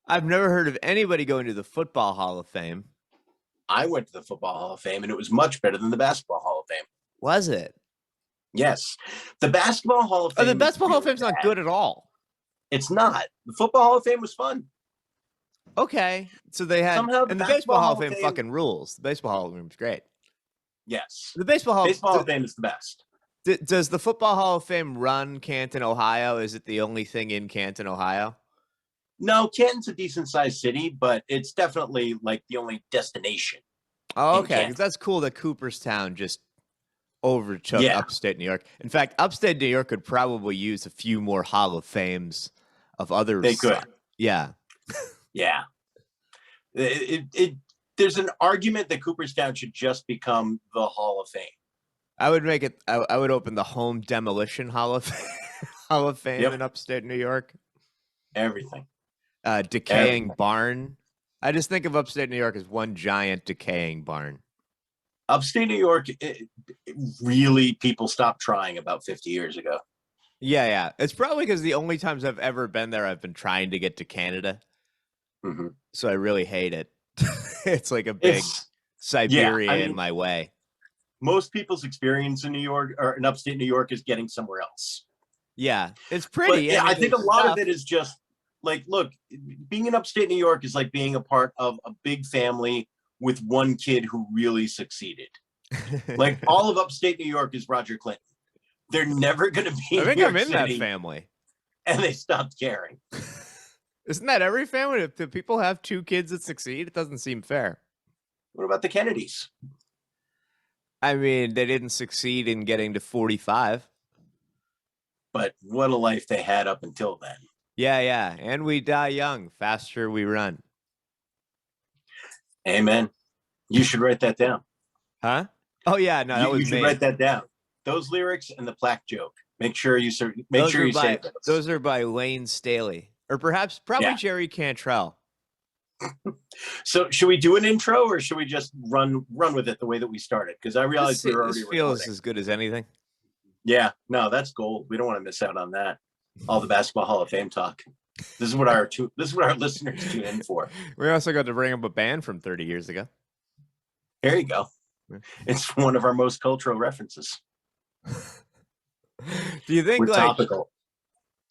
I've never heard of anybody going to the Football Hall of Fame. I went to the Football Hall of Fame, and it was much better than the Basketball Hall of Fame. Was it? Yes. The Basketball Hall of Fame. The Basketball Hall of Fame's not good at all. It's not. The Football Hall of Fame was fun. Okay. So they had. Somehow and the Baseball Hall of Fame fucking rules. The Baseball Hall of Fame is great. Yes. The Baseball Hall of Fame is the best. Does the Football Hall of Fame run Canton, Ohio? Is it the only thing in Canton, Ohio? No, Canton's a decent-sized city, but it's definitely like the only destination. Oh, okay. Because that's cool that Cooperstown just overtook upstate New York. In fact, upstate New York could probably use a few more Hall of Fames of other. They could. Yeah. Yeah. There's an argument that Cooperstown should just become the Hall of Fame. I would make it. I would open the Home Demolition Hall of Fame in upstate New York. Everything. Decaying barn. I just think of upstate New York as one giant decaying barn. Upstate New York, really, people stopped trying about 50 years ago. Yeah. It's probably because the only times I've ever been there, I've been trying to get to Canada. Mm-hmm. So I really hate it. It's like a big Siberia in my way. Most people's experience in New York or in upstate New York is getting somewhere else. Yeah, it's pretty. But, I think a lot of it is just like, look, being in upstate New York is like being a part of a big family with one kid who really succeeded. Like all of upstate New York is Roger Clinton. They're never going to be. I think I'm in that family. And they stopped caring. Isn't that every family? If the people have two kids that succeed, it doesn't seem fair. What about the Kennedys? I mean, they didn't succeed in getting to 45. But what a life they had up until then. Yeah. And we die young. Faster we run. Amen. You should write that down. Huh? Oh, yeah. No, that was you should write that down. Those lyrics and the plaque joke. Make sure you say those. Those are by Lane Staley. Or probably Jerry Cantrell. So should we do an intro or should we just run with it the way that we started? Because I realized we're already recording. Feels as good as anything. Yeah, no, that's gold. We don't want to miss out on that. All the Basketball Hall of Fame talk. This is what our listeners tune in for. We also got to bring up a band from 30 years ago. There you go. It's one of our most cultural references. Do you think we're topical?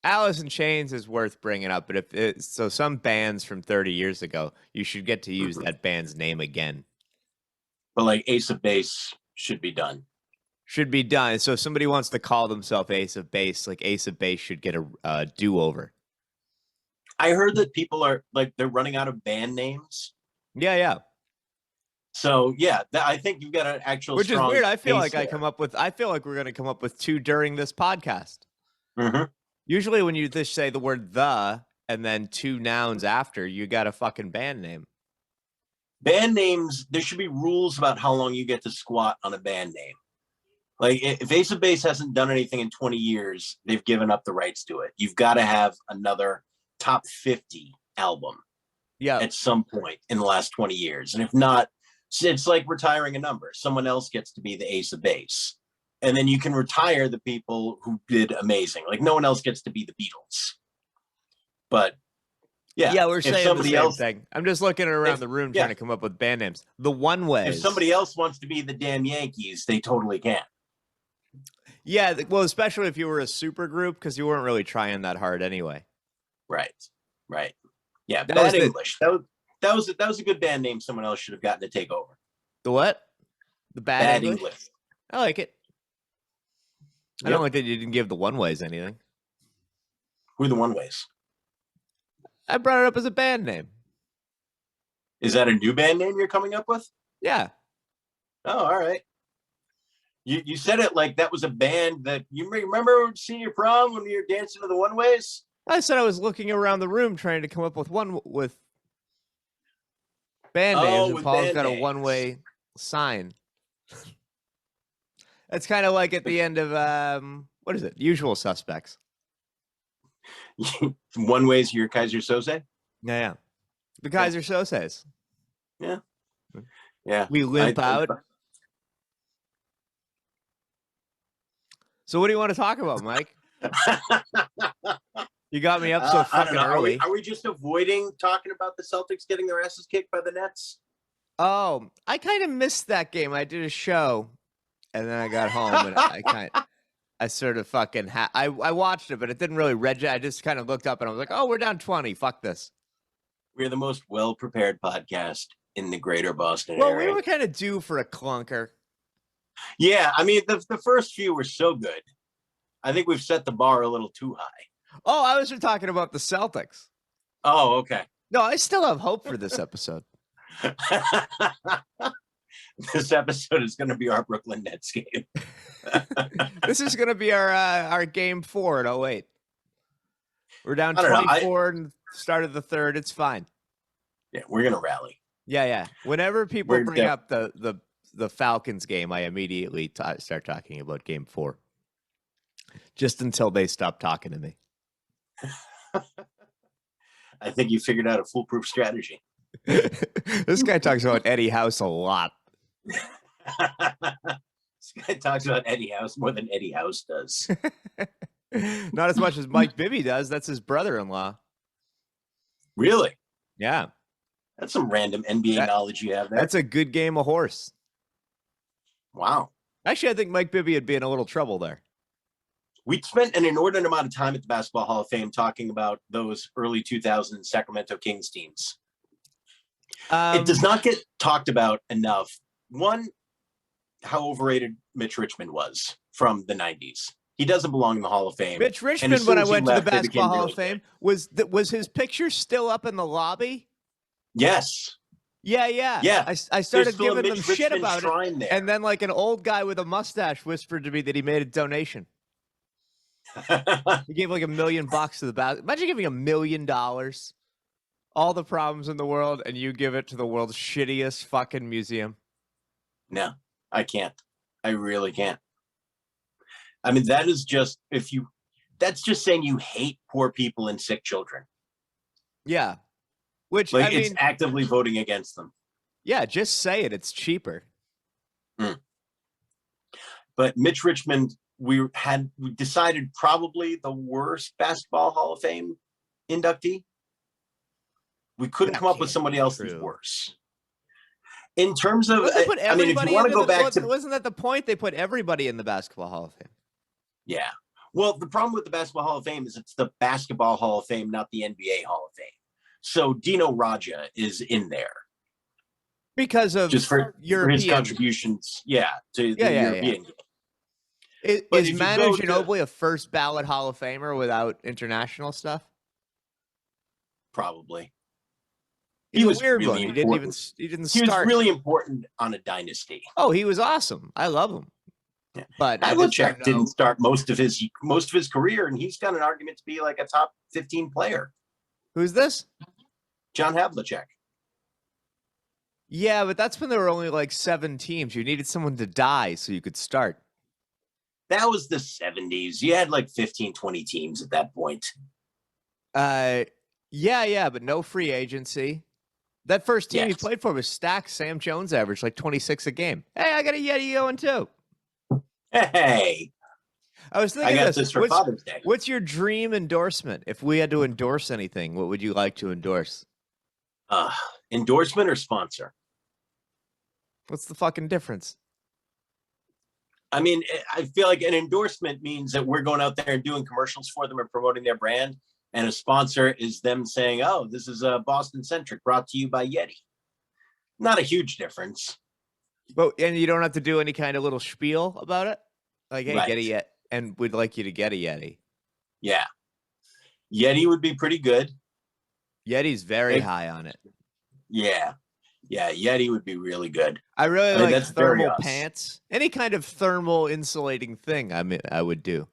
Alice in Chains is worth bringing up, but some bands from 30 years ago, you should get to use that band's name again. But like Ace of Base should be done. Should be done. So if somebody wants to call themselves Ace of Base, like Ace of Base should get a do-over. I heard that people are like they're running out of band names. Yeah. So yeah, I think you've got an actual. Which is weird. I feel like we're going to come up with two during this podcast. Mm-hmm. Usually when you just say the word "the" and then two nouns after, you got a fucking band name. Band names, there should be rules about how long you get to squat on a band name. Like if Ace of Base hasn't done anything in 20 years, they've given up the rights to it. You've got to have another top 50 album at some point in the last 20 years. And if not, it's like retiring a number. Someone else gets to be the Ace of Base. And then you can retire the people who did amazing. Like no one else gets to be the Beatles. But yeah, we're saying the same thing. I'm just looking around the room trying to come up with band names. The One Ways. If somebody else wants to be the damn Yankees, they totally can. Yeah, well, especially if you were a super group, because you weren't really trying that hard anyway. Right. Yeah, Bad English. That was a good band name. Someone else should have gotten to take over. The what? The Bad English? I like it. I don't like that you didn't give the One Ways anything. Who are the One Ways? I brought it up as a band name. Is that a new band name you're coming up with? Yeah. Oh, all right. You said it like that was a band that you remember senior prom when you were dancing to the One Ways? I said I was looking around the room trying to come up with band names, and Paul's got a one-way sign. That's kind of like at the end of what is it? Usual Suspects. One Way's your Kaiser Soze? Yeah. The Kaiser Soses. Yeah. We limp out. So what do you want to talk about, Mike? You got me up so I don't fucking know. early. Are we just avoiding talking about the Celtics getting their asses kicked by the Nets? Oh, I kind of missed that game. I did a show, and then I got home, and I sort of fucking I watched it, but it didn't really register. I just kind of looked up, and I was like, oh, we're down 20. Fuck this. We're the most well-prepared podcast in the greater Boston Well, area. we were kind of due for a clunker. Yeah, I mean, the first few were so good. I think we've set the bar a little too high. Oh, I was just talking about the Celtics. Oh, okay. No, I still have hope for this episode. This episode is going to be our Brooklyn Nets game. This is going to be our game 4 at 08. We're down 24 and started the third. It's fine. Yeah, we're going to rally. Yeah. Whenever people bring up the Falcons game, I immediately start talking about game 4. Just until they stop talking to me. I think you figured out a foolproof strategy. This guy talks about Eddie House a lot. This guy talks about Eddie House more than Eddie House does. Not as much as Mike Bibby does. That's his brother-in-law. Really? Yeah. That's some random NBA knowledge you have there. That's a good game of horse. Wow. Actually, I think Mike Bibby would be in a little trouble there. We spent an inordinate amount of time at the Basketball Hall of Fame talking about those early 2000s Sacramento Kings teams. It does not get talked about enough. One, how overrated Mitch Richmond was from the 90s. He doesn't belong in the Hall of Fame. Mitch Richmond, when I went to the Basketball Hall of Fame, was his picture still up in the lobby? Yes. Yeah. I started giving them shit about it. There. And then like an old guy with a mustache whispered to me that he made a donation. He gave like $1 million to the basketball. Imagine giving $1 million, all the problems in the world, and you give it to the world's shittiest fucking museum. No, I can't. I really can't. I mean, that is just that's just saying you hate poor people and sick children. Yeah. Which like it's actively voting against them. Yeah, just say it. It's cheaper. But Mitch Richmond, we decided probably the worst Basketball Hall of Fame inductee. We couldn't come up with somebody else who's worse. In terms of, I mean, if you want to go back to, wasn't that the point? They put everybody in the Basketball Hall of Fame. Yeah. Well, the problem with the Basketball Hall of Fame is it's the Basketball Hall of Fame, not the NBA Hall of Fame. So Dino Raja is in there because of just for his contributions. Yeah, to the European game. Is Manu Ginobili a first ballot Hall of Famer without international stuff? Probably. He was a weird one. He didn't start. He was really important on a dynasty. Oh, he was awesome. I love him. Yeah. But Havlicek didn't start most of his career, and he's got an argument to be like a top 15 player. Who's this? John Havlicek. Yeah, but that's when there were only like 7 teams. You needed someone to die so you could start. That was the 70s. You had like 15, 20 teams at that point. Yeah, but no free agency. That first team he played for was stacked. Sam Jones averaged like 26 a game. Hey, I got a Yeti going too. Hey. I was thinking this for Father's Day. What's your dream endorsement? If we had to endorse anything, what would you like to endorse? Endorsement or sponsor? What's the fucking difference? I mean, I feel like an endorsement means that we're going out there and doing commercials for them and promoting their brand. And a sponsor is them saying, oh, this is a Boston Centric brought to you by Yeti. Not a huge difference. And you don't have to do any kind of little spiel about it? Like, hey, get a Yeti. And we'd like you to get a Yeti. Yeah. Yeti would be pretty good. Yeti's very high on it. Yeah. Yeah, Yeti would be really good. I really like thermal pants. Any kind of thermal insulating thing I would do.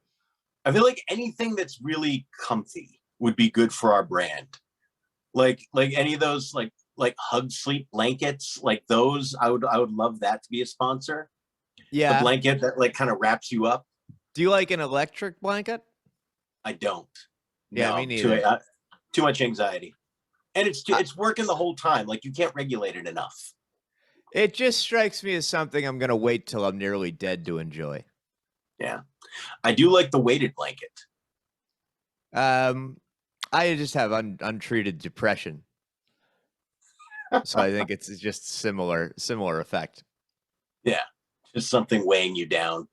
I feel like anything that's really comfy would be good for our brand. Like any of those like hug sleep blankets, like those, I would love that to be a sponsor. Yeah. The blanket that like kind of wraps you up. Do you like an electric blanket? I don't. Yeah, no, me neither. Too much anxiety. And it's working the whole time. Like you can't regulate it enough. It just strikes me as something I'm going to wait till I'm nearly dead to enjoy. Yeah. I do like the weighted blanket. I just have untreated depression. So I think it's just similar effect. Yeah. Just something weighing you down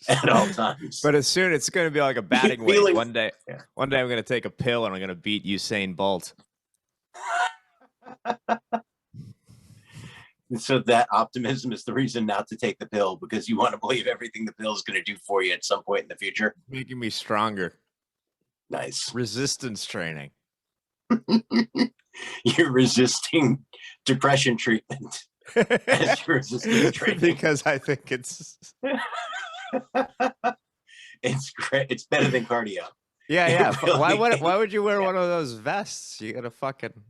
at all times. But soon it's going to be like a batting weight. Feeling- One day Yeah. I'm going to take a pill and I'm going to beat Usain Bolt. So that optimism is the reason not to take the pill, because you want to believe everything the pill is going to do for you at some point in the future. Making me stronger. Nice. Resistance training. You're resisting depression treatment as your resistance training. Because I think it's great. It's better than cardio. Yeah. Really Why would you wear one of those vests? You gotta fucking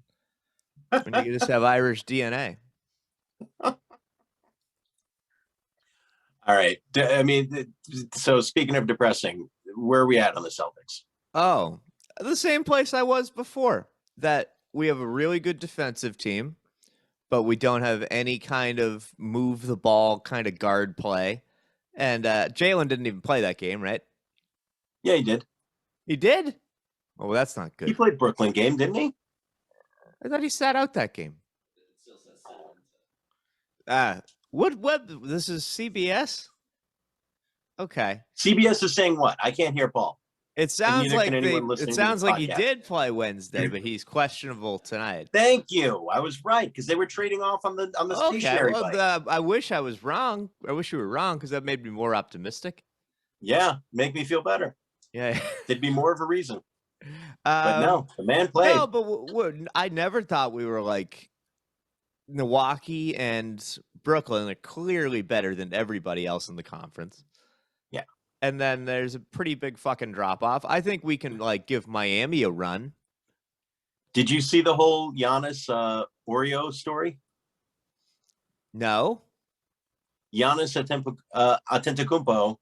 when you just have Irish DNA. All right. I mean, so speaking of depressing, where are we at on the Celtics? Oh, the same place I was before. That we have a really good defensive team, but we don't have any kind of move the ball kind of guard play. And Jalen didn't even play that game, right? Yeah, he did. He did? Oh, well, that's not good. He played Brooklyn game, didn't he? I thought he sat out that game. What? This is CBS? Okay. CBS is saying what? I can't hear Paul. It sounds like he podcast. did play Wednesday, but he's questionable tonight. Thank you. I was right, because they were trading off on the stationary bike. I wish I was wrong. I wish you were wrong, because that made me more optimistic. Yeah, make me feel better. Yeah. There'd be more of a reason. But no, the man played. No, but I never thought we were like Milwaukee and Brooklyn are clearly better than everybody else in the conference. Yeah. And then there's a pretty big fucking drop off. I think we can like give Miami a run. Did you see the whole Giannis Oreo story? No. Giannis Antetokounmpo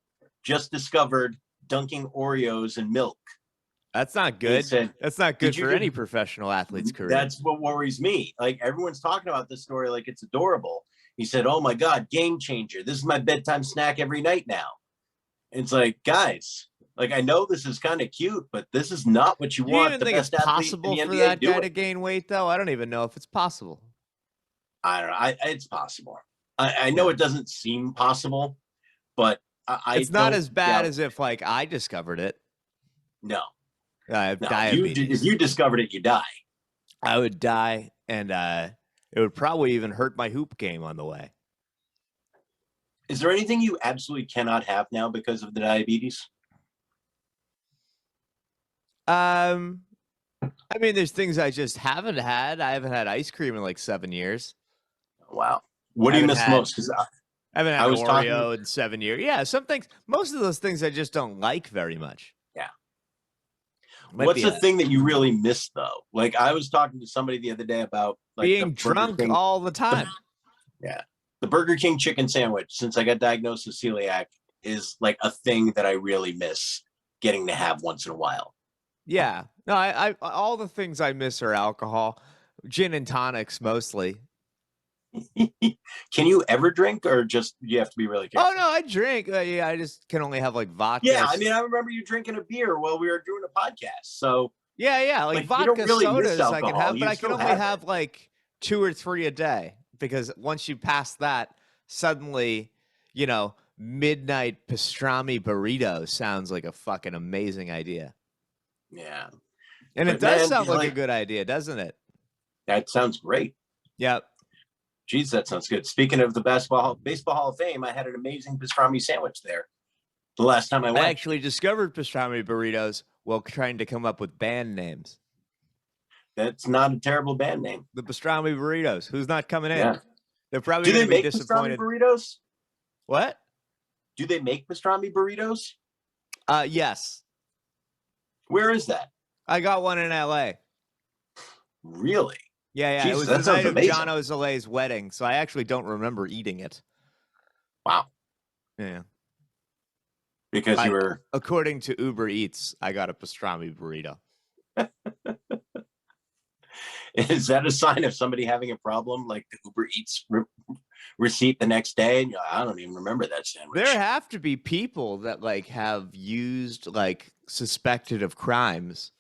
just discovered dunking Oreos in milk. That's not good. Said, that's not good for any professional athlete's career. That's what worries me. Like, everyone's talking about this story like it's adorable. He said, "Oh my God, game changer. This is my bedtime snack every night now." And it's like, guys, like, I know this is kind of cute, but this is not what you Do want. You even think it's possible for that guy to gain weight, though? I don't even know if it's possible. I don't know. It's possible. I know it doesn't seem possible, but it's not as bad as if like I discovered it. No. I have diabetes. If you discovered it, you die. I would die, and it would probably even hurt my hoop game on the way. Is there anything you absolutely cannot have now because of the diabetes? I mean, there's things I just haven't had. I haven't had ice cream in like 7 years. Wow. What do you miss most? Because I haven't had Oreo in 7 years. Yeah, some things. Most of those things I just don't like very much. Yeah. What's the thing that you really miss, though? Like, I was talking to somebody the other day about like being drunk all the time. Yeah. The Burger King chicken sandwich, since I got diagnosed with celiac, is like a thing that I really miss getting to have once in a while. Yeah. No, I all the things I miss are alcohol, gin and tonics mostly. Can you ever drink, or just you have to be really careful? Oh no, I drink. Yeah, I just can only have like vodka. Yeah, I mean, I remember you drinking a beer while we were doing a podcast. So yeah, like vodka really sodas I can have, but I can only have like 2 or 3 a day, because once you pass that, suddenly, you know, midnight pastrami burrito sounds like a fucking amazing idea. Yeah, and it does sound like a good idea, doesn't it? That sounds great. Yep. Geez, that sounds good. Speaking of the Baseball Hall of Fame, I had an amazing pastrami sandwich there the last time I went. I actually discovered pastrami burritos while trying to come up with band names. That's not a terrible band name. The pastrami burritos. Who's not coming in? Yeah. They're probably going to be disappointed. Do they make pastrami burritos? What? Do they make pastrami burritos? Yes. Where is that? I got one in LA. Really? Yeah. Jesus, it was the night of John Ozole's wedding, so I actually don't remember eating it. Wow. Yeah. Because you were... According to Uber Eats, I got a pastrami burrito. Is that a sign of somebody having a problem, like the Uber Eats receipt the next day? And I don't even remember that sandwich. There have to be people that like have used like suspected of crimes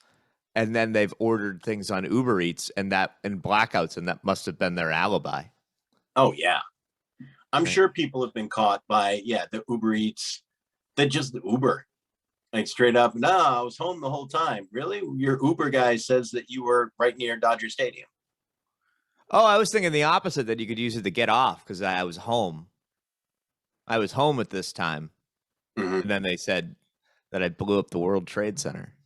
and then they've ordered things on Uber Eats and blackouts, and that must have been their alibi. Oh yeah, I'm Right. sure people have been caught by the Uber Eats, that just the Uber, like straight up. No, I was home the whole time. Really, your Uber guy says that you were right near Dodger Stadium. Oh, I was thinking the opposite, that you could use it to get off because I was home. I was home at this time, Mhm. and then they said that I blew up the World Trade Center.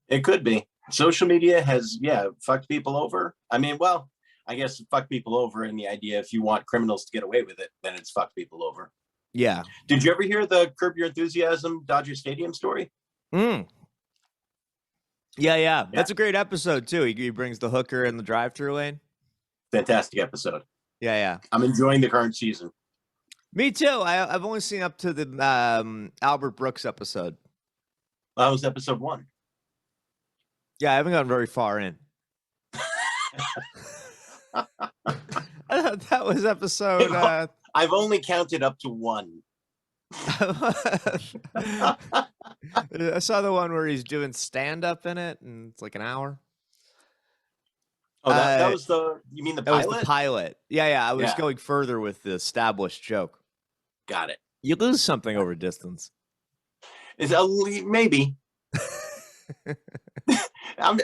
It could be. Social media has fucked people over. I mean, well, I guess fuck people over in the idea, if you want criminals to get away with it, then it's fuck people over. Yeah. Did you ever hear the Curb Your Enthusiasm Dodger Stadium story? Yeah. That's a great episode too. He brings the hooker in the drive-through lane. Fantastic episode. Yeah. I'm enjoying the current season. Me too. I've only seen up to the Albert Brooks episode. That was episode 1. Yeah, I haven't gotten very far in. I thought that was episode. I've only counted up to 1. I saw the one where he's doing stand-up in it, and it's like an hour. Oh, that was you mean the pilot? That was the pilot. Yeah. I was going further with the established joke. Got it. You lose something over distance. Maybe. I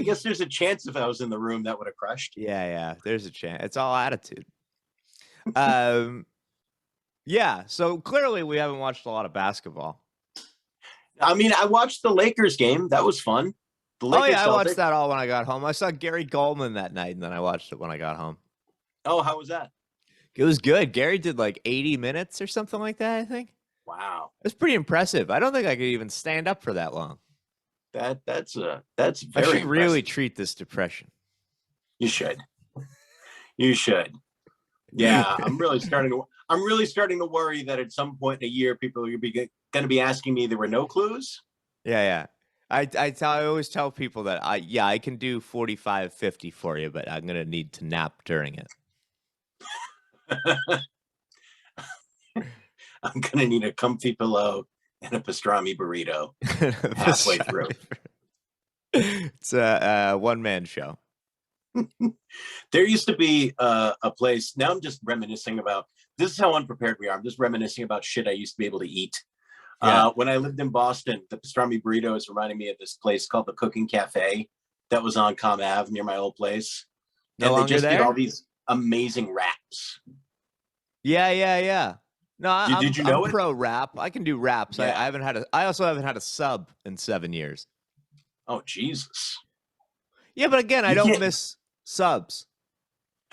guess there's a chance if I was in the room that would have crushed. Yeah. There's a chance. It's all attitude. Yeah. So clearly we haven't watched a lot of basketball. I mean, I watched the Lakers game. That was fun. I watched that all when I got home. I saw Gary Goldman that night, and then I watched it when I got home. Oh, how was that? It was good. Gary did like 80 minutes or something like that, I think. Wow. It was pretty impressive. I don't think I could even stand up for that long. That's very I should impressive. really treat this depression. You should. Yeah, I'm really starting to worry that at some point in a year, people are going to be asking me, there were no clues. Yeah. I always tell people that I can do 45, 50 for you, but I'm going to need to nap during it. I'm going to need a comfy pillow and a pastrami burrito halfway through. It's a one-man show. There used to be a place. Now I'm just reminiscing about, this is how unprepared we are. I'm just reminiscing about shit I used to be able to eat. Yeah. When I lived in Boston, the pastrami burrito is reminding me of this place called the Cooking Cafe that was on Com Ave near my old place. No and they just there? did all these amazing wraps. Yeah. No, Did you know I'm it? pro wrap. I can do wraps. Yeah. I also haven't had a sub in 7 years. Oh, Jesus. Yeah, but again, I don't miss subs.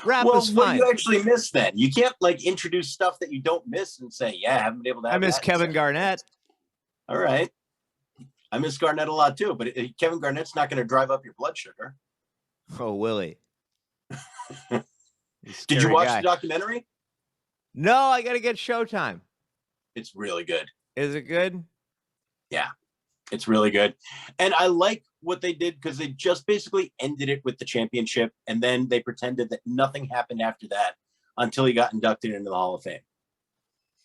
Wrap is fine. What do you actually miss then? You can't introduce stuff that you don't miss and say, I haven't been able to have I miss that. Kevin Garnett. All right. I miss Garnett a lot too, but Kevin Garnett's not going to drive up your blood sugar. Oh, Willie. Did you watch the documentary? No, I got to get Showtime. It's really good. Is it good? Yeah, it's really good. And I like what they did because they just basically ended it with the championship, and then they pretended that nothing happened after that until he got inducted into the Hall of Fame.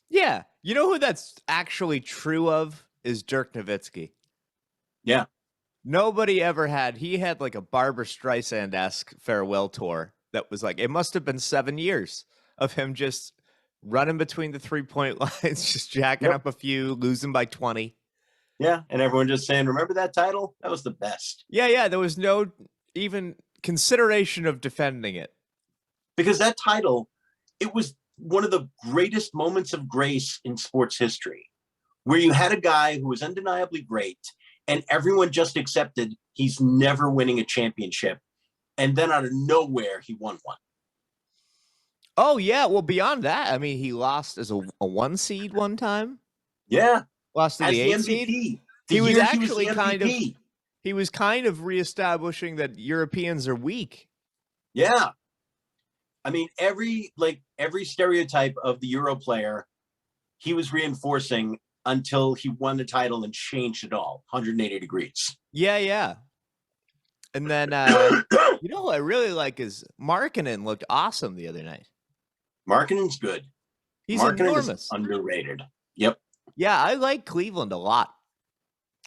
Yeah. You know who that's actually true of is Dirk Nowitzki. Yeah. Nobody ever had. He had like a Barbra Streisand-esque farewell tour that was it must have been 7 years of him just running between the 3-point lines, just jacking up a few, losing by 20. Yeah, and everyone just saying, remember that title? That was the best. Yeah, there was no even consideration of defending it. Because that title, it was one of the greatest moments of grace in sports history, where you had a guy who was undeniably great, and everyone just accepted he's never winning a championship. And then out of nowhere, he won one. Oh, yeah. Well, beyond that, I mean, he lost as a 1 seed one time. Yeah. Lost to the 8 seed. He was actually he was kind of reestablishing that Europeans are weak. Yeah. I mean, every stereotype of the Euro player, he was reinforcing until he won the title and changed it all 180 degrees. Yeah. And then, you know who I really like is Markkanen looked awesome the other night. Markkanen's good. He's Markkanen enormous. Is underrated. Yep. Yeah, I like Cleveland a lot.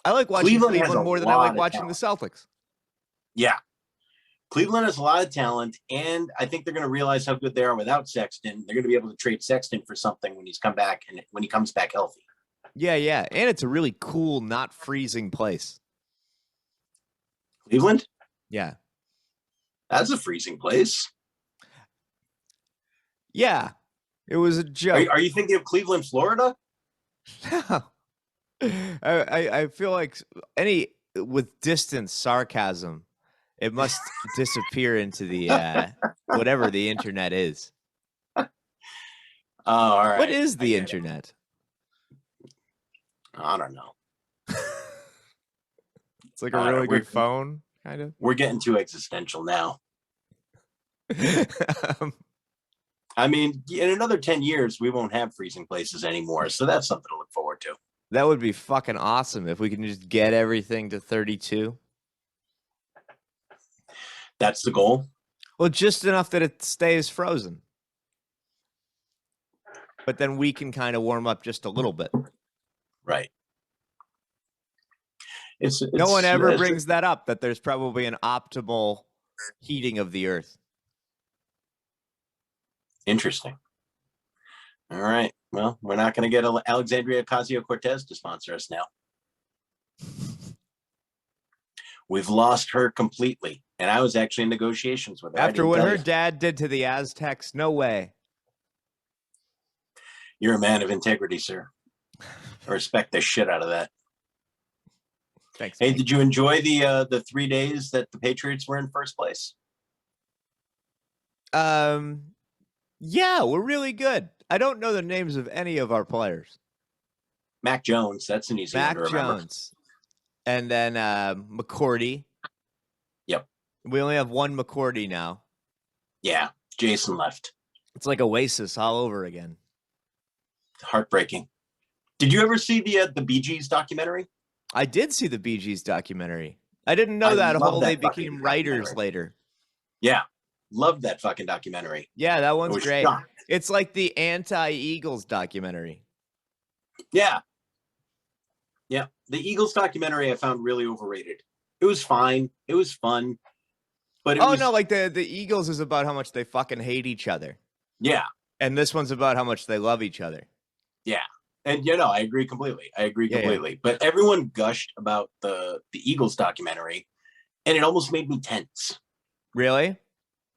I like watching Cleveland more than I like watching the Celtics. Yeah. Cleveland has a lot of talent, and I think they're going to realize how good they are without Sexton. They're going to be able to trade Sexton for something when when he comes back healthy. Yeah, yeah. And it's a really cool, not freezing place. Cleveland? Yeah. That's a freezing place. Yeah. It was a joke. Are you thinking of Cleveland, Florida? No. I feel like with distant sarcasm, it must disappear into the whatever the internet is. Oh, all right. What is the internet? I don't know. It's like a really good phone, kind of. We're getting too existential now. I mean, in another 10 years, we won't have freezing places anymore. So that's something to look forward to. That would be fucking awesome if we can just get everything to 32. That's the goal. Well, just enough that it stays frozen. But then we can kind of warm up just a little bit. Right. No one ever brings that up, that there's probably an optimal heating of the earth. Interesting. All right. Well, we're not going to get Alexandria Ocasio-Cortez to sponsor us now. We've lost her completely. And I was actually in negotiations with her. After what her dad did to the Aztecs, no way. You're a man of integrity, sir. I respect the shit out of that. Thanks. Hey, did you enjoy the 3 days that the Patriots were in first place? Yeah, we're really good. I don't know the names of any of our players. Mac Jones, that's an easy one to remember. Mac Jones. And then McCourty. Yep. We only have one McCourty now. Yeah, Jason left. It's like Oasis all over again. Heartbreaking. Did you ever see the Bee Gees documentary? I did see the Bee Gees documentary. I didn't know that whole they became writers later. Yeah. Loved that fucking documentary. Yeah, that one's great. Shocked. It's like the anti-Eagles documentary. Yeah. Yeah. The Eagles documentary I found really overrated. It was fine. It was fun. But no, like the Eagles is about how much they fucking hate each other. Yeah. And this one's about how much they love each other. Yeah. And I agree completely. Yeah. But everyone gushed about the Eagles documentary, and it almost made me tense. Really?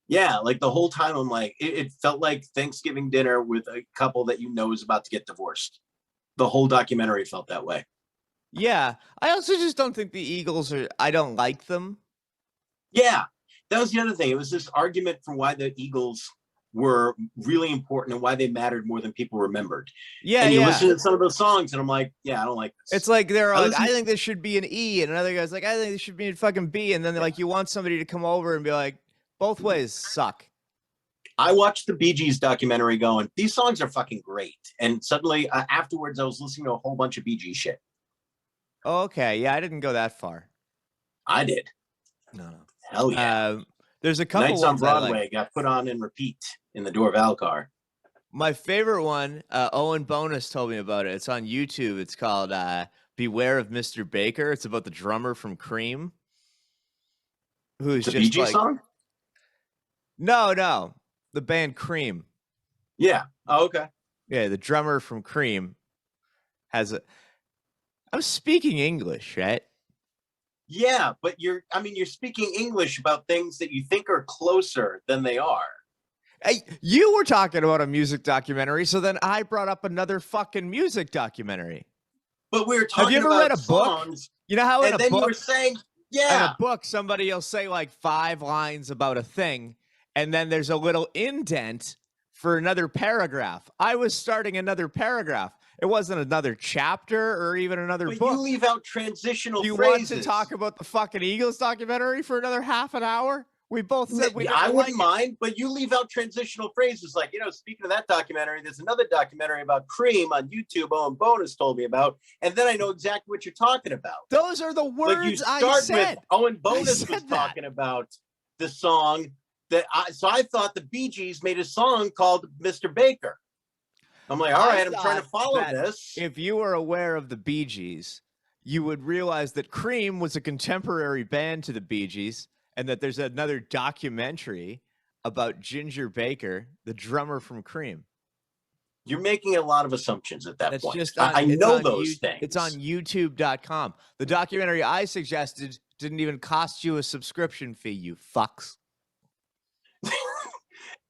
Yeah, like the whole time I'm like, it felt like Thanksgiving dinner with a couple that is about to get divorced. The whole documentary felt that way. Yeah. I also just don't think the Eagles I don't like them. Yeah. That was the other thing. It was this argument for why the Eagles were really important and why they mattered more than people remembered. Yeah. And you listen to some of those songs and I'm like, yeah, I don't like this. It's like they're like, I think this should be an E, and another guy's like, I think this should be a fucking B. And then they're like, you want somebody to come over and be like, both ways suck. I watched the Bee Gees documentary going, these songs are fucking great. And suddenly afterwards, I was listening to a whole bunch of Bee Gees shit. Okay. Yeah, I didn't go that far. I did. No. Hell yeah. There's a couple Nights on Broadway got put on and repeat in the Dorval car. My favorite one, Owen Bonus told me about it. It's on YouTube. It's called Beware of Mr. Baker. It's about the drummer from Cream. Who's just Bee Gees song? No. The band Cream. Yeah. Oh, okay. Yeah, the drummer from Cream has I'm speaking English, right? Yeah, but you're speaking English about things that you think are closer than they are. Hey, you were talking about a music documentary, so then I brought up another fucking music documentary. But we were talking about Have you ever read a songs, book? You know how in a book, you were saying, yeah. In a book, somebody will say like 5 lines about a thing, and then there's a little indent for another paragraph. I was starting another paragraph. It wasn't another chapter or even another book. You leave out transitional phrases. Do you want to talk about the fucking Eagles documentary for another half an hour? We both said we I wouldn't mind, but you leave out transitional phrases like, speaking of that documentary, there's another documentary about Cream on YouTube Owen Bonus told me about, and then I know exactly what you're talking about. Those are the words I said. With Owen Bonus was talking about the song so I thought the Bee Gees made a song called Mr. Baker. I'm like, all right, I'm trying to follow this. If you were aware of the Bee Gees, you would realize that Cream was a contemporary band to the Bee Gees, and that there's another documentary about Ginger Baker, the drummer from Cream. You're making a lot of assumptions at that That's point. just on, I it's know on those things. It's on YouTube.com. The documentary I suggested didn't even cost you a subscription fee, you fucks.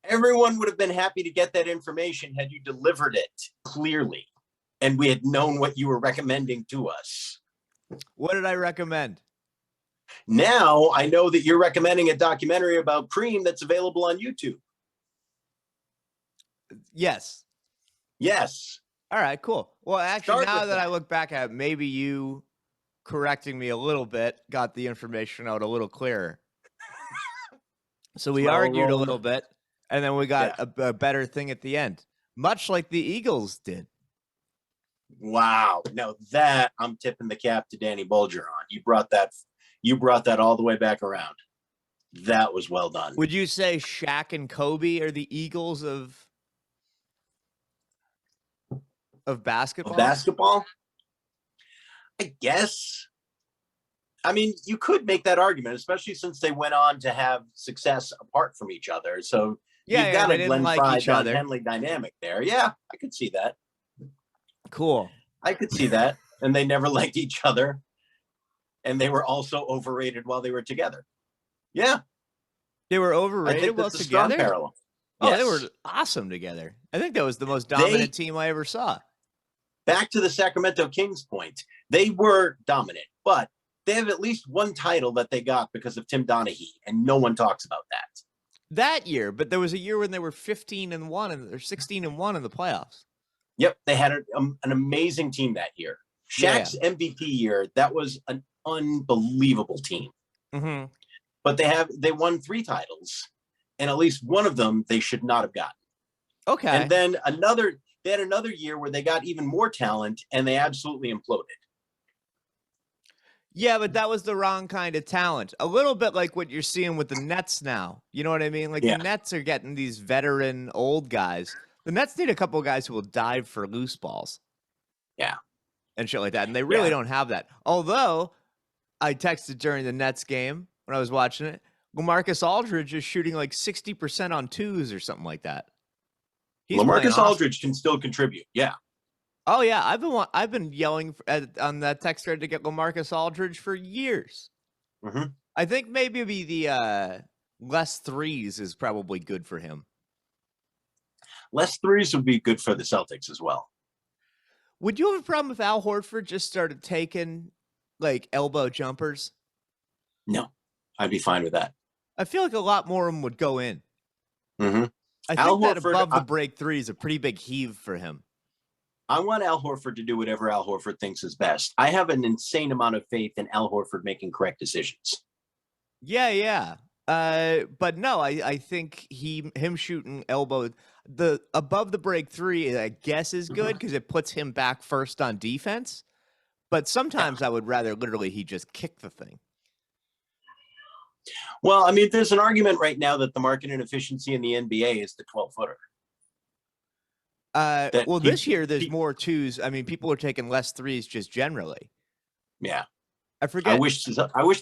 Everyone would have been happy to get that information had you delivered it clearly, and we had known what you were recommending to us. What did I recommend? Now I know that you're recommending a documentary about Cream that's available on YouTube. Yes. Yes. All right, cool. Well, actually, Start now with that I that. look back at it, maybe you correcting me a little bit got the information out a little clearer. So we argued a little bit, and then we got a better thing at the end, much like the Eagles did. Wow. Now that I'm tipping the cap to Danny Bulger on. You brought that all the way back around. That was well done. Would you say Shaq and Kobe are the Eagles of basketball? Of basketball? I guess. I mean, you could make that argument, especially since they went on to have success apart from each other. So you've got a Glenn Fry, Don Henley dynamic there. Yeah, I could see that. Cool. I could see that. And they never liked each other. And they were also overrated while they were together. Yeah. They were overrated while together? Strong parallel. Oh, yes. They were awesome together. I think that was the most dominant team I ever saw. Back to the Sacramento Kings point. They were dominant, but they have at least one title that they got because of Tim Donaghy, and no one talks about that. That year, but there was a year when they were 15-1 or 16-1 in the playoffs. Yep, they had an amazing team that year. Shaq's MVP year, that was an unbelievable team. Mm-hmm. But they won 3 titles, and at least one of them they should not have gotten. Okay. And then they had another year where they got even more talent, and they absolutely imploded. Yeah, but that was the wrong kind of talent. A little bit like what you're seeing with the Nets now. You know what I mean? Like the Nets are getting these veteran old guys. The Nets need a couple of guys who will dive for loose balls. Yeah. And shit like that. And they really don't have that. Although I texted during the Nets game when I was watching it, LaMarcus Aldridge is shooting like 60% on twos or something like that. LaMarcus Aldridge can still contribute. Yeah. Oh yeah, I've been yelling on that text thread to get LaMarcus Aldridge for years. Mm-hmm. I think maybe the less threes is probably good for him. Less threes would be good for the Celtics as well. Would you have a problem if Al Horford just started taking like elbow jumpers? No, I'd be fine with that. I feel like a lot more of them would go in. Mm-hmm. I think that above the break three is a pretty big heave for him. I want Al Horford to do whatever Al Horford thinks is best. I have an insane amount of faith in Al Horford making correct decisions. Yeah. But no, I think him shooting elbow the above the break three, I guess, is good because it puts him back first on defense. But sometimes I would rather literally he just kick the thing. Well, I mean, there's an argument right now that the market inefficiency in the NBA is the 12-footer. This year there's more twos. I mean, people are taking less threes just generally. Yeah. I forget. I wish the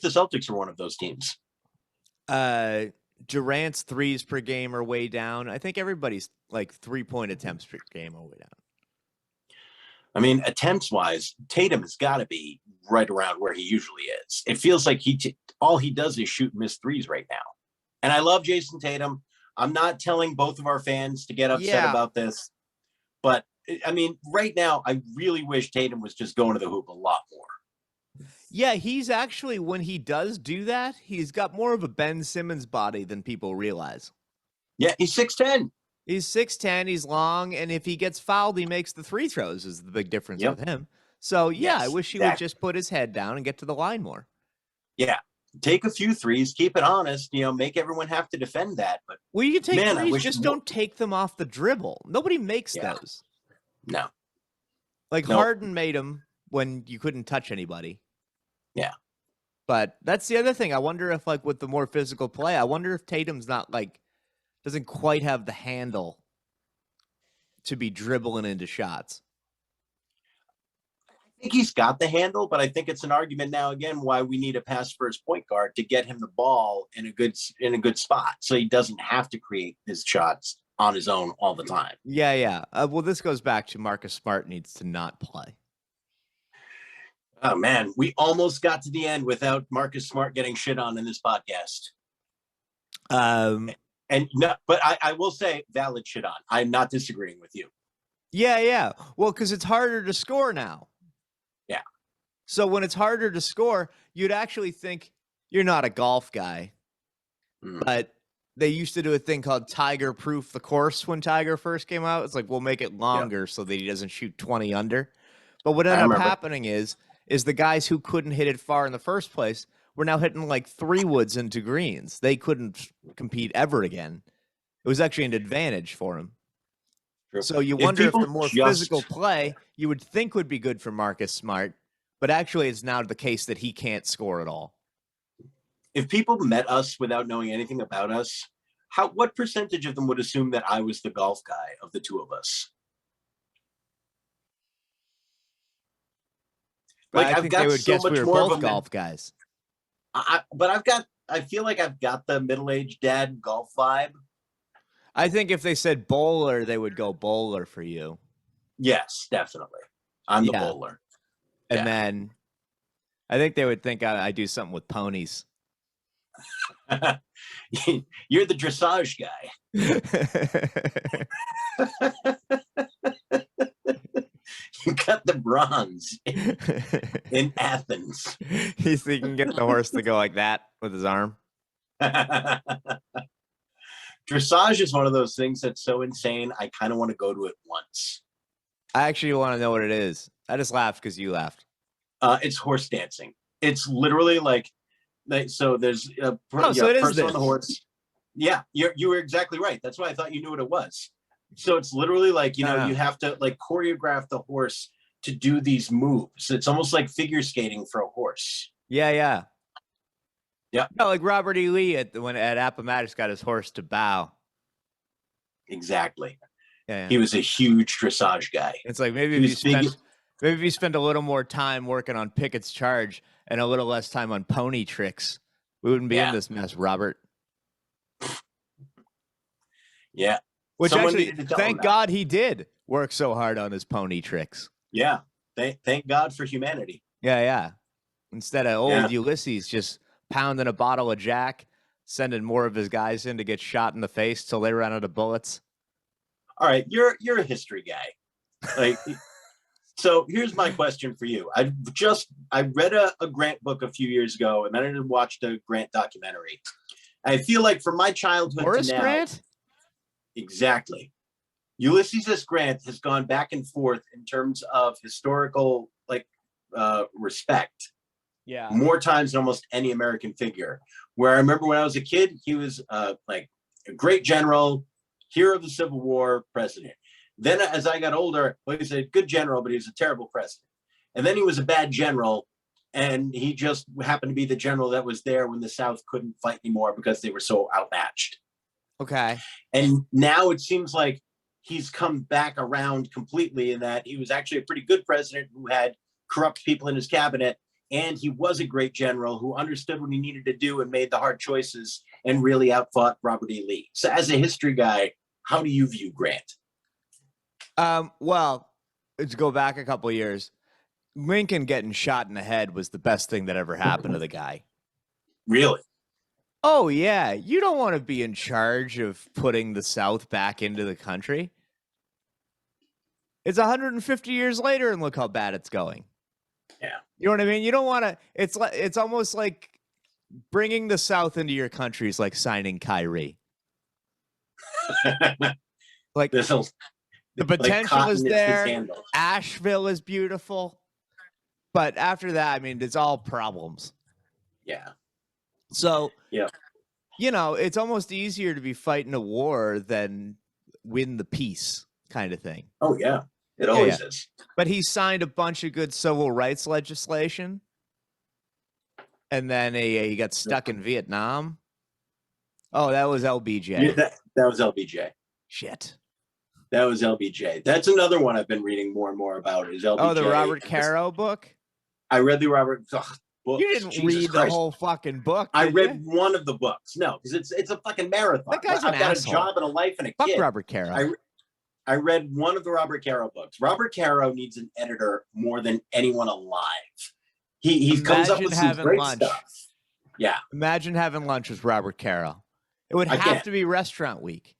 Celtics were one of those teams. Durant's threes per game are way down. I think everybody's like 3-point attempts per game are way down. I mean, attempts wise, Tatum has got to be right around where he usually is. It feels like all he does is shoot and miss threes right now. And I love Jason Tatum. I'm not telling both of our fans to get upset about this. But, I mean, right now, I really wish Tatum was just going to the hoop a lot more. Yeah, he's actually, when he does do that, he's got more of a Ben Simmons body than people realize. Yeah, he's 6'10". He's 6'10", he's long, and if he gets fouled, he makes the free throws is the big difference with him. So, yeah, I wish he would just put his head down and get to the line more. Yeah, take a few threes, keep it honest, make everyone have to defend that. But well, you can take threes, just don't take them off the dribble. Nobody makes those. No. Like Harden made them when you couldn't touch anybody. Yeah. But that's the other thing. I wonder if, like, with the more physical play, I wonder if Tatum's not, like, doesn't quite have the handle to be dribbling into shots. he's got the handle, but I think it's an argument now again why we need a pass first point guard to get him the ball in a good spot, so he doesn't have to create his shots on his own all the time. Yeah. Well, this goes back to Marcus Smart needs to not play. Oh man, we almost got to the end without Marcus Smart getting shit on in this podcast. And no, but I will say valid shit on. I'm not disagreeing with you. Yeah. Well, because it's harder to score now. Yeah. So when it's harder to score, you'd actually think you're not a golf guy. But they used to do a thing called Tiger Proof the course when Tiger first came out. It's like, we'll make it longer so that he doesn't shoot 20 under. But what ended up happening is the guys who couldn't hit it far in the first place were now hitting like 3-woods into greens. They couldn't compete ever again. It was actually an advantage for him. True. So you wonder if the more physical play you would think would be good for Marcus Smart, but actually it's now the case that he can't score at all. If people met us without knowing anything about us, what percentage of them would assume that I was the golf guy of the two of us? Like, I think they would guess we were both golf guys. I feel like I've got the middle-aged dad golf vibe. I think if they said bowler, they would go bowler for you. Yes, definitely. I'm the bowler. And then I think they would think I do something with ponies. You're the dressage guy. You got the bronze in Athens. He can get the horse to go like that with his arm. Dressage is one of those things that's so insane. I kind of want to go to it once. I actually want to know what it is. I just laughed because you laughed. It's horse dancing. It's literally like so there's a person on the horse. Yeah, you were exactly right. That's why I thought you knew what it was. So it's literally like, you have to like choreograph the horse to do these moves. It's almost like figure skating for a horse. Yeah. No, like Robert E. Lee at Appomattox got his horse to bow. Exactly. Yeah. He was a huge dressage guy. It's like maybe if you spend a little more time working on Pickett's Charge and a little less time on pony tricks, we wouldn't be in this mess, Robert. Yeah. Which actually, thank God he did work so hard on his pony tricks. Yeah. Thank God for humanity. Yeah. Instead of old Ulysses just pounding a bottle of Jack, sending more of his guys in to get shot in the face till they ran out of bullets. All right, you're a history guy. Like, so here's my question for you. I read a Grant book a few years ago, and then I watched a Grant documentary. I feel like from my childhood Horace to now, Grant? Exactly. Ulysses S. Grant has gone back and forth in terms of historical respect. Yeah. More times than almost any American figure. Where I remember when I was a kid, he was like a great general, hero of the Civil War, president. Then as I got older, he was a good general, but he was a terrible president. And then he was a bad general, and he just happened to be the general that was there when the South couldn't fight anymore because they were so outmatched. Okay. And now it seems like he's come back around completely in that he was actually a pretty good president who had corrupt people in his cabinet, and he was a great general who understood what he needed to do and made the hard choices and really outfought Robert E. Lee. So as a history guy, how do you view Grant? Well, to go back a couple of years, Lincoln getting shot in the head was the best thing that ever happened to the guy. Really? Oh, yeah. You don't want to be in charge of putting the South back into the country. It's 150 years later, and look how bad it's going. Yeah. You know what I mean? You don't want to. It's almost like bringing the South into your country is like signing Kyrie. Like the potential is there. Asheville is beautiful. But after that, I mean, it's all problems. Yeah. So, it's almost easier to be fighting a war than win the peace kind of thing. Oh, yeah. It always is. But he signed a bunch of good civil rights legislation. And then he got stuck in Vietnam. Oh, that was LBJ. Yeah, that was LBJ. Shit. That was LBJ. That's another one I've been reading more and more about is LBJ. Oh, the Robert Caro book? I read the Robert books. You didn't Jesus read the Christ. whole fucking book. I did read you? one of the books. No, because it's a fucking marathon. That guy's I've an got asshole. a job and a life and a Fuck kid. Robert Caro. I read one of the Robert Caro books. Robert Caro needs an editor more than anyone alive. He comes up with some great stuff. Yeah. Imagine having lunch with Robert Caro. It would have to be restaurant week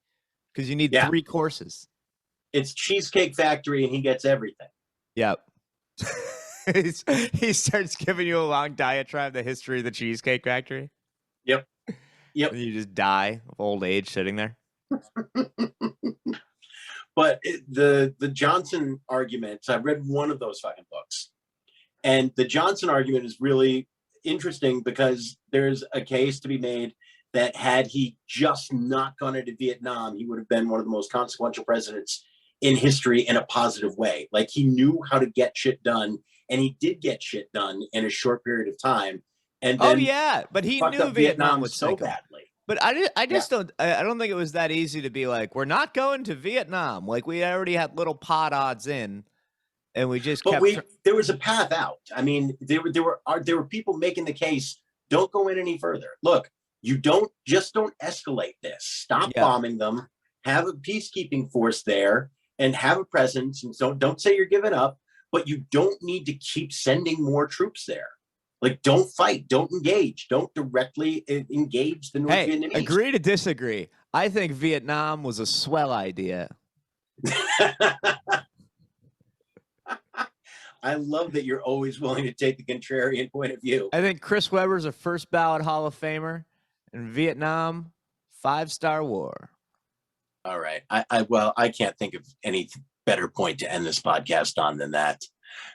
because you need 3 courses. It's Cheesecake Factory and he gets everything. Yep. He starts giving you a long diatribe, the history of the Cheesecake Factory. Yep. And you just die of old age sitting there. But the Johnson arguments, I've read one of those fucking books. And the Johnson argument is really interesting because there's a case to be made that had he just not gone into Vietnam, he would have been one of the most consequential presidents in history in a positive way. Like he knew how to get shit done, and he did get shit done in a short period of time. And then but he knew Vietnam was so badly. But I just don't think it was that easy to be like, we're not going to Vietnam. Like we already had little pot odds in, and we just kept. There was a path out. I mean, there were people making the case. Don't go in any further. Look, you don't escalate this. Stop bombing them. Have a peacekeeping force there and have a presence. And so don't say you're giving up, but you don't need to keep sending more troops there. Like, don't fight, don't engage, don't directly engage the North Vietnamese. Agree to disagree. I think Vietnam was a swell idea. I love that you're always willing to take the contrarian point of view. I think Chris Webber's a first ballot Hall of Famer, and Vietnam, 5-star war. All right. I can't think of any better point to end this podcast on than that.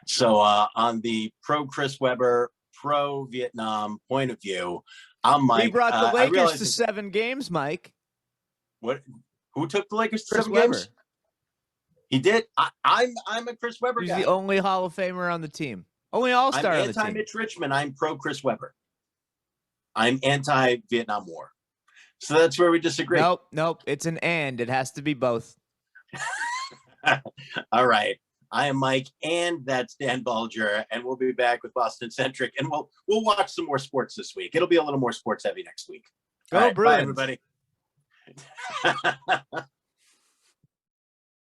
So on the pro Chris Webber, pro Vietnam point of view, I'm Mike. We brought the Lakers to 7 games, Mike. What? Who took the Lakers to Chris 7 Webber. games? He did. I'm a Chris Webber guy. He's the only Hall of Famer on the team. Only All-Star on the team. I'm anti-Mitch Richmond. I'm pro Chris Webber. I'm anti-Vietnam War. So that's where we disagree. Nope. It's an and. It has to be both. All right. I am Mike, and that's Dan Bulger, and we'll be back with Boston Centric, and we'll watch some more sports this week. It'll be a little more sports heavy next week. Go Bruins. Bye, everybody.